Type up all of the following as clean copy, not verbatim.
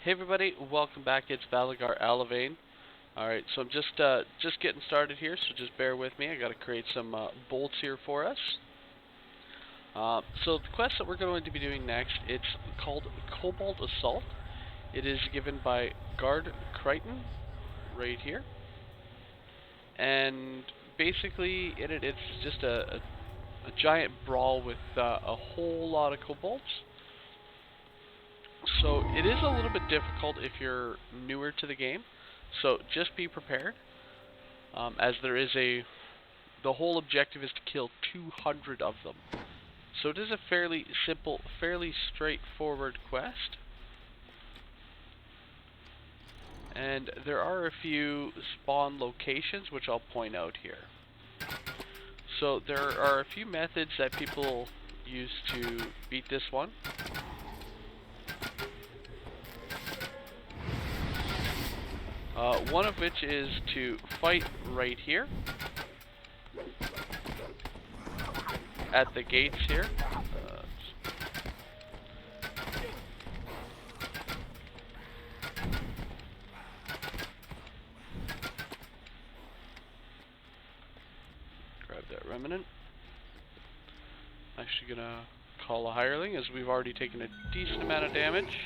Hey everybody, welcome back. It's Valagar Aloevain. Alright, so I'm just getting started here, so just bear with me. I gotta create some bolts here for us. So the quest that we're going to be doing next, it's called Kobold Assault. It is given by Guard Crichton, right here. And basically, it's just a giant brawl with a whole lot of kobolds. So it is a little bit difficult if you're newer to the game, so just be prepared, as the whole objective is to kill 200 of them. So it is a fairly simple, fairly straightforward quest. And there are a few spawn locations which I'll point out here. So there are a few methods that people use to beat this one. One of which is to fight right here at the gates here. Grab that remnant. Actually gonna call a hireling as we've already taken a decent amount of damage.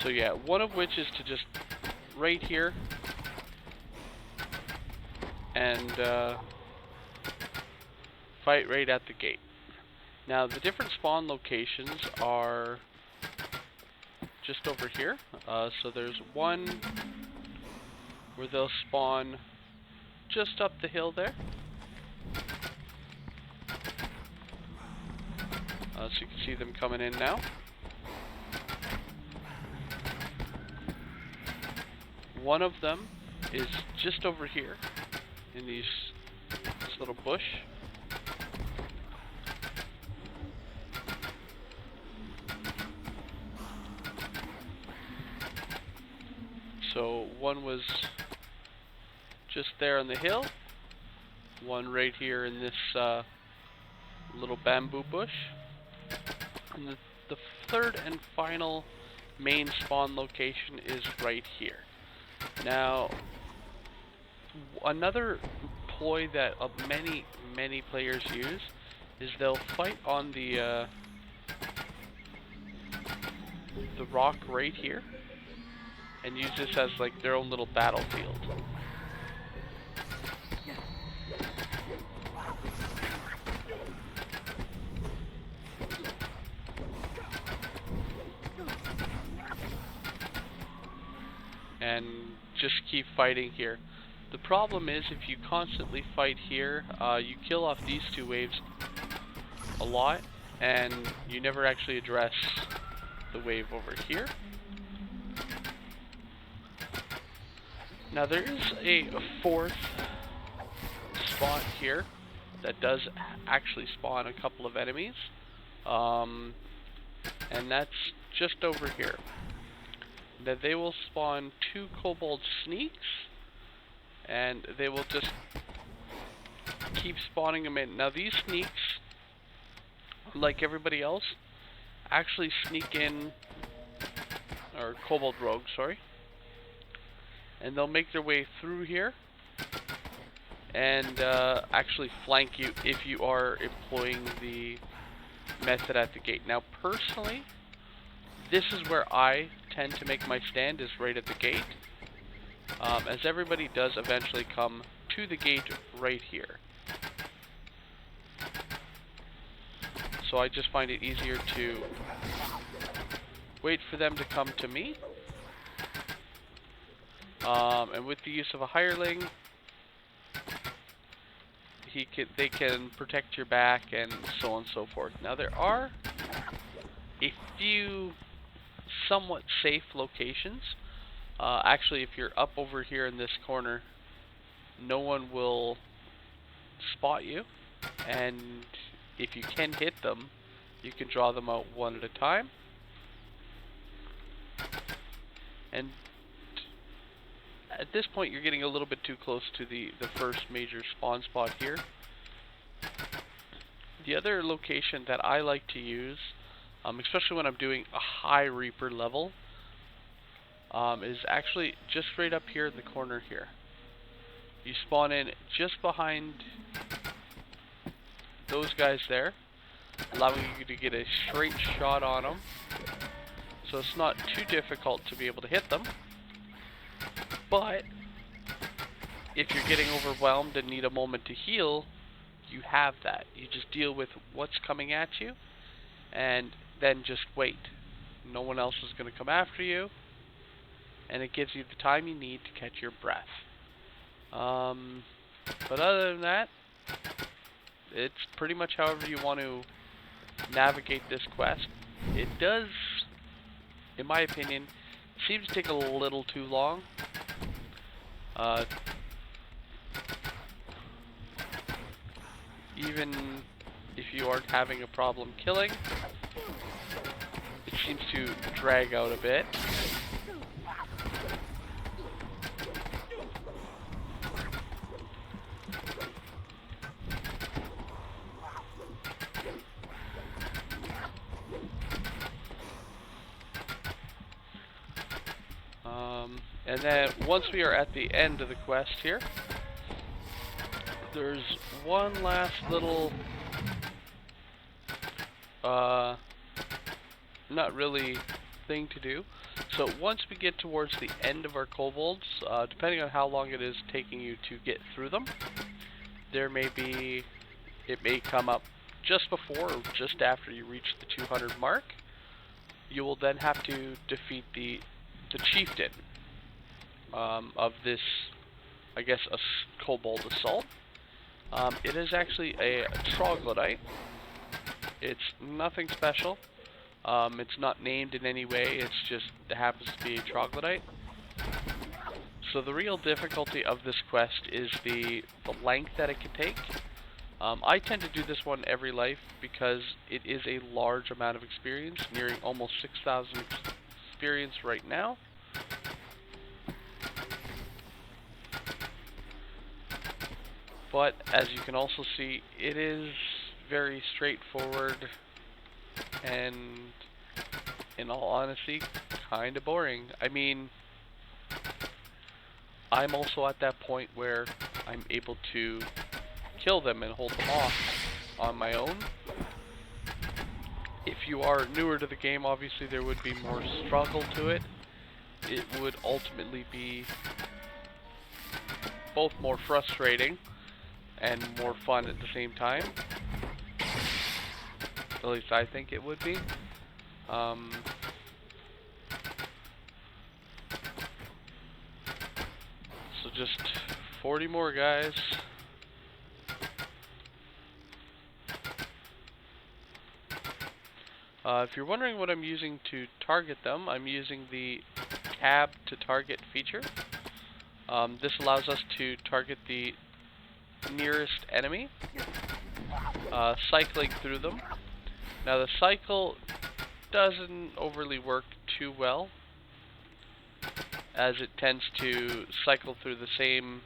So yeah, one of which is to just right here and fight right at the gate. Now the different spawn locations are just over here. So there's one where they'll spawn just up the hill there. So you can see them coming in now. One of them is just over here in this little bush. So one was just there on the hill, one right here in this little bamboo bush, and the third and final main spawn location is right here. Now, another ploy that many players use is they'll fight on the rock right here and use this as like their own little battlefield. And just keep fighting here. The problem is if you constantly fight here, you kill off these two waves a lot, and you never actually address the wave over here. Now there is a fourth spot here that does actually spawn a couple of enemies, and that's just over here. That they will spawn 2 kobold sneaks, and they will just keep spawning them in. Now these sneaks, like everybody else, actually sneak in, or kobold rogues, sorry, and they'll make their way through here and actually flank you if you are employing the method at the gate. Now personally, this is where I tend to make my stand, is right at the gate, as everybody does eventually come to the gate right here. So I just find it easier to wait for them to come to me, and with the use of a hireling, they can protect your back and so on and so forth. Now there are a few somewhat safe locations. Actually, if you're up over here in this corner, no one will spot you, and if you can hit them, you can draw them out one at a time. And at this point, you're getting a little bit too close to the first major spawn spot here. The other location that I like to use, especially when I'm doing a high Reaper level, is actually just right up here in the corner here. You spawn in just behind those guys there, allowing you to get a straight shot on them. So it's not too difficult to be able to hit them. But if you're getting overwhelmed and need a moment to heal, you have that. You just deal with what's coming at you and then just wait. No one else is going to come after you, and it gives you the time you need to catch your breath. But other than that, it's pretty much however you want to navigate this quest. It does, in my opinion, seems to take a little too long. Even if you aren't having a problem killing, it seems to drag out a bit. And then once we are at the end of the quest here, there's one last little, not really thing to do. So once we get towards the end of our kobolds, depending on how long it is taking you to get through them, it may come up just before or just after you reach the 200 mark. You will then have to defeat the chieftain of this, I guess, a Kobold Assault. It is actually a troglodyte. It's nothing special. It's not named in any way. It happens to be a troglodyte. So the real difficulty of this quest is the length that it can take. I tend to do this one every life because it is a large amount of experience, nearing almost 6,000 experience right now. But as you can also see, it is very straightforward and, in all honesty, kind of boring. I mean, I'm also at that point where I'm able to kill them and hold them off on my own. If you are newer to the game, obviously there would be more struggle to it. It would ultimately be both more frustrating and more fun at the same time. At least I think it would be. So just 40 more guys. If you're wondering what I'm using to target them, I'm using the tab to target feature. This allows us to target the nearest enemy, cycling through them. Now the cycle doesn't overly work too well, as it tends to cycle through the same,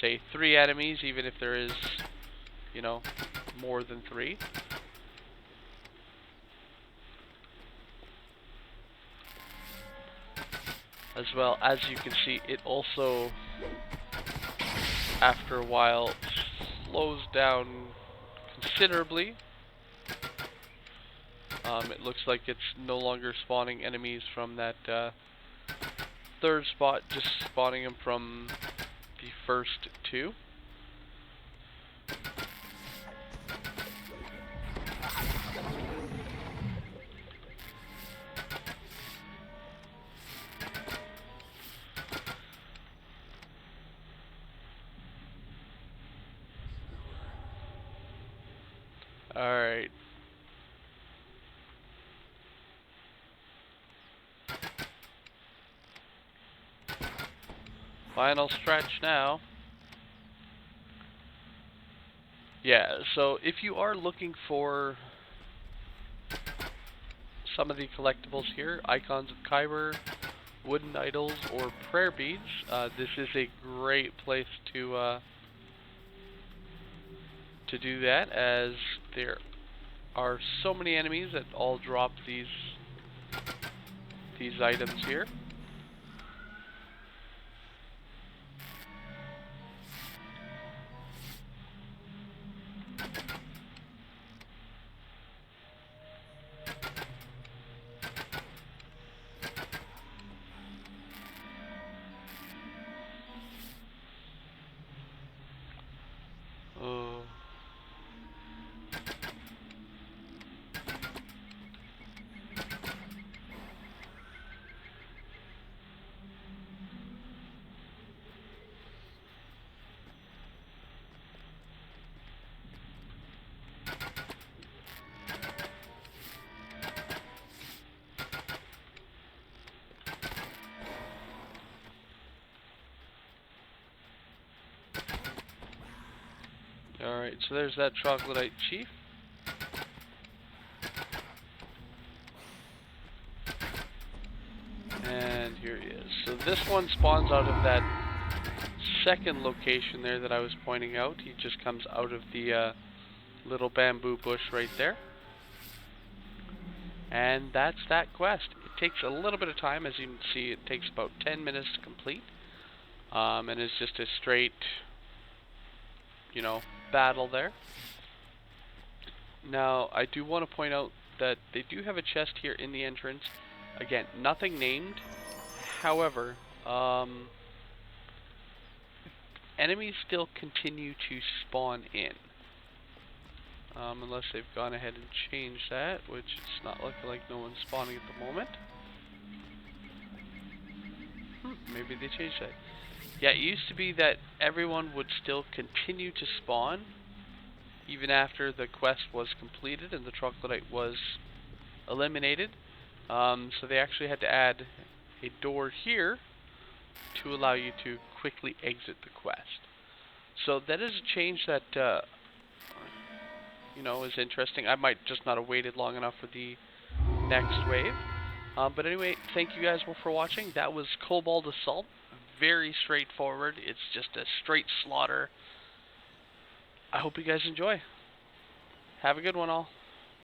say, 3 enemies, even if there is, you know, more than 3. As well, as you can see, it also, after a while, slows down considerably. It looks like it's no longer spawning enemies from that third spot, just spawning them from the first 2. Alright. Final stretch now. Yeah, so if you are looking for some of the collectibles here, icons of Kyber, wooden idols, or prayer beads, this is a great place to to do that, as there are so many enemies that all drop these items here. Oh. Alright, so there's that troglodyte chief. And here he is. So this one spawns out of that second location there that I was pointing out. He just comes out of the little bamboo bush right there. And that's that quest. It takes a little bit of time. As you can see, it takes about 10 minutes to complete. And it's just a straight, you know, battle there. Now, I do want to point out that they do have a chest here in the entrance. Again, nothing named. However, enemies still continue to spawn in. Unless they've gone ahead and changed that, which it's not looking like no one's spawning at the moment. Maybe they changed that. Yeah, it used to be that everyone would still continue to spawn even after the quest was completed and the troglodyte was eliminated. So they actually had to add a door here to allow you to quickly exit the quest. So that is a change that you know, is interesting. I might just not have waited long enough for the next wave. But anyway, thank you guys all for watching. That was Kobold Assault. Very straightforward. It's just a straight slaughter. I hope you guys enjoy. Have a good one all.